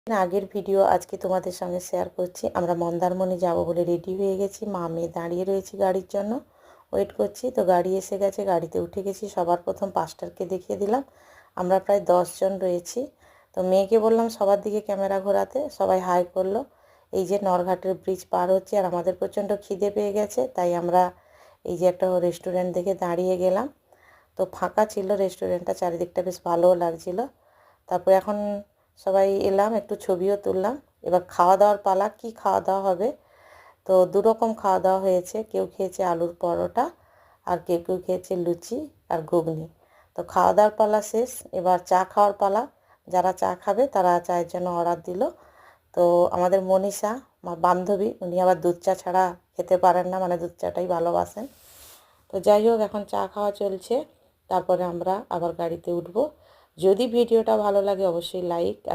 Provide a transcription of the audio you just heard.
আগের ভিডিও আজকে তোমাদের সঙ্গে শেয়ার করছি। আমরা মন্দারমণি যাব বলে রেডি হয়ে গেছি, মা মেয়ে দাঁড়িয়ে রয়েছি গাড়ির জন্য, ওয়েট করছি। তো গাড়ি এসে গেছে, গাড়িতে উঠে গেছি। সবার প্রথম পাস্টারকে দেখিয়ে দিলাম। আমরা প্রায় 10 জন রয়েছি। তো মেয়েকে বললাম সবার দিকে ক্যামেরা ঘোরাতে, সবাই হাই করলো। এই যে নরঘাটের ব্রিজ পার হচ্ছে, আর আমাদের প্রচণ্ড খিদে পেয়ে গেছে, তাই আমরা এই যে একটা রেস্টুরেন্ট দেখে দাঁড়িয়ে গেলাম। তো ফাঁকা ছিল রেস্টুরেন্টটা, চারিদিকটা বেশ ভালোও লাগছিল। তারপর এখন সবাই এলাম, একটু ছবিও তুললাম। এবার খাওয়া দাওয়ার পালা। কি খাওয়া দাওয়া হবে? তো দুরকম খাওয়া দাওয়া হয়েছে। কেউ খেয়েছে আলুর পরোটা, আর কেউ কেউ খেয়েছে লুচি আর ঘুগনি। তো খাওয়া দাওয়ার পালা শেষ, এবার চা খাওয়ার পালা। যারা চা খাবে তারা চায়ের জন্য অর্ডার দিল। তো আমাদের মনীষা, আমার বান্ধবী, উনি আবার দুধ চা ছাড়া খেতে পারেন না, মানে দুধ চাটাই ভালোবাসেন। তো যাই হোক, এখন চা খাওয়া চলছে। তারপরে আমরা আবার গাড়িতে উঠবো। যদি ভিডিওটা ভালো লাগে অবশ্যই লাইক আর